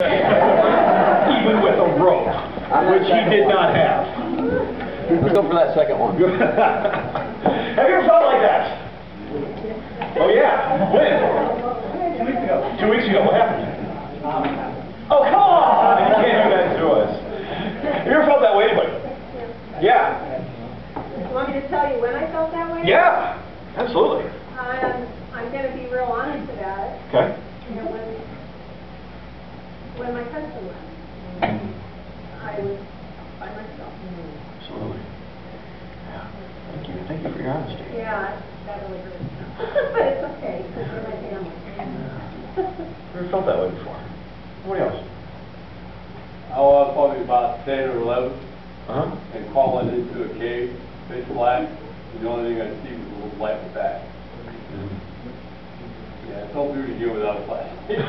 Even with a rope, which he did not have. Let's go for that second one. Have you ever felt like that? Oh yeah. When? 2 weeks ago. 2 weeks ago. What happened? Oh come on! You can't do that to us. Have you ever felt that way, anybody? Yeah. You want me to tell you when I felt that way? Yeah. Absolutely. I'm going to be real honest about it. Okay. You know, when my husband left, I was by myself. Absolutely. Yeah. Thank you. Thank you for your honesty. Yeah, that really hurts. But it's okay, because you're my family. Never felt that way before. What else? I was probably about 10 or 11 Uh-huh. and crawling into a cave, pitch black, and the only thing I see was a little light in the back. Yeah, it's no beauty here without a flashlight. Okay,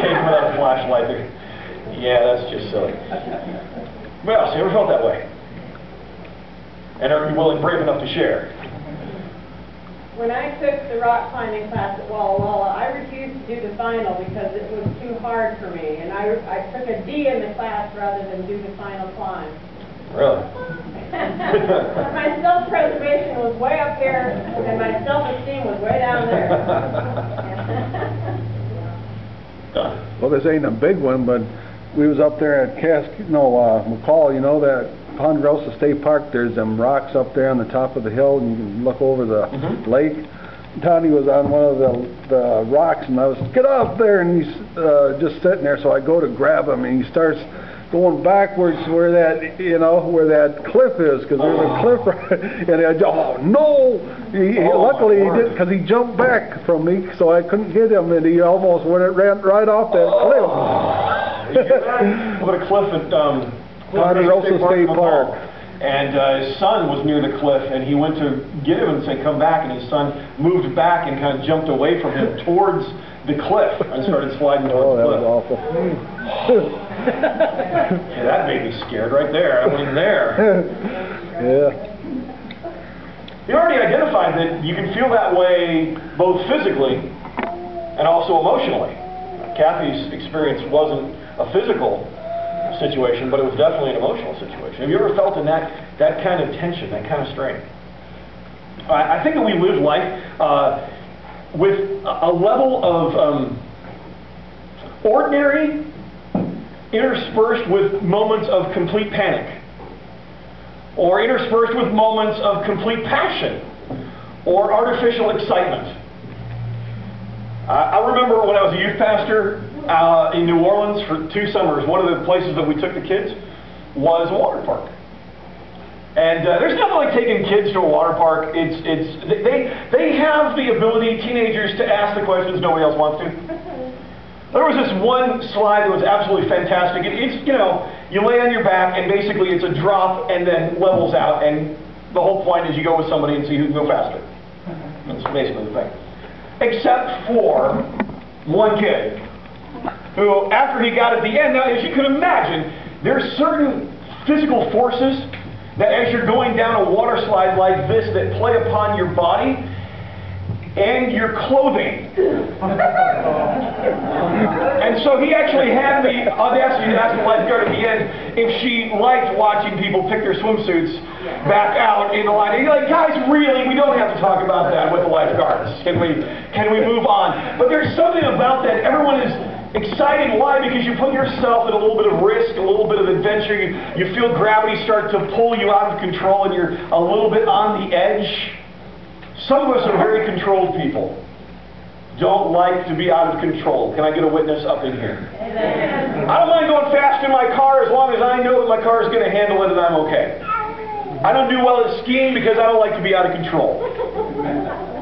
without a flashlight. Yeah, that's just silly. What else? You ever felt that way? And are you willing, brave enough to share? When I took the rock climbing class at Walla Walla, I refused to do the final because it was too hard for me. And I took a D in the class rather than do the final climb. Really? My self-preservation was way up here, and my self-esteem was way down there. Well, this ain't a big one, but we was up there at McCall, you know, that Ponderosa State Park. There's them rocks up there on the top of the hill, and you can look over the lake. Tony was on one of the rocks, and I was, get up there, and he's just sitting there, so I go to grab him, and he starts going backwards where that, you know, where that cliff is, because there's a cliff, and I, oh no! Luckily he didn't, because he jumped back from me, so I couldn't hit him, and he almost ran right off that cliff. You hear that? What a cliff at Ponderosa State Park. And his son was near the cliff, and he went to get him and say, come back, and his son moved back and kind of jumped away from him towards the cliff and started sliding towards the cliff. That was awful. Yeah, that made me scared right there. I wasn't there. Yeah. You already identified that you can feel that way both physically and also emotionally. Kathy's experience wasn't a physical situation, but it was definitely an emotional situation. Have you ever felt in that kind of tension, that kind of strain? I think that we live life with a level of ordinary interspersed with moments of complete panic, or interspersed with moments of complete passion or artificial excitement. I remember when I was a youth pastor in New Orleans for 2 summers, one of the places that we took the kids was a water park. And there's nothing like taking kids to a water park. They have the ability, teenagers, to ask the questions nobody else wants to. There was this one slide that was absolutely fantastic. It's, you know, you lay on your back and basically it's a drop and then levels out, and the whole point is you go with somebody and see who can go faster. That's basically the thing. Except for one kid who, after he got at the end, now as you can imagine, there's certain physical forces that as you're going down a water slide like this that play upon your body and your clothing. And so he actually had the audacity to ask the lifeguard at the end if she liked watching people pick their swimsuits back out in the line. And you're like, guys, really, we don't have to talk about that with the lifeguards. Can we move on? But there's something about that. Everyone is excited. Why? Because you put yourself at a little bit of risk, a little bit of adventure. You feel gravity start to pull you out of control, and you're a little bit on the edge. Some of us are very controlled people. Don't like to be out of control. Can I get a witness up in here? Amen. I don't mind going fast in my car as long as I know that my car is going to handle it and I'm okay. I don't do well at skiing because I don't like to be out of control.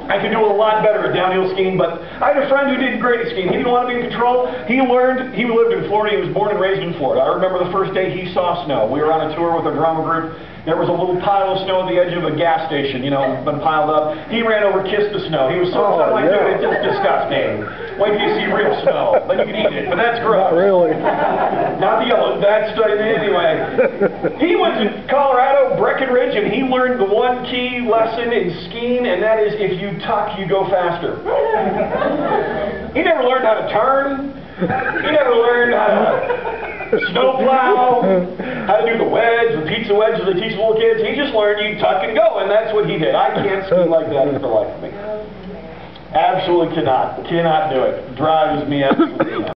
I could do a lot better at downhill skiing, but I had a friend who did great at skiing. He didn't want to be in control. He lived in Florida. He was born and raised in Florida. I remember the first day he saw snow. We were on a tour with a drama group. There was a little pile of snow at the edge of a gas station, you know, been piled up. He ran over, kissed the snow. He was so excited, like, dude, it's just disgusting. Wait till you see real snow. Then you can eat it, but that's gross. Not really. Not the yellow. That's, anyway. He went to Colorado, Breckenridge, and he learned the one key lesson in skiing, and that is if you tuck, you go faster. He never learned how to turn. He never learned how to snowplow, how to do the wedge, the pizza wedges they teach little kids. He just learned you tuck and go, and that's what he did. I can't ski like that for the life of me. Absolutely cannot. Cannot do it. Drives me absolutely nuts.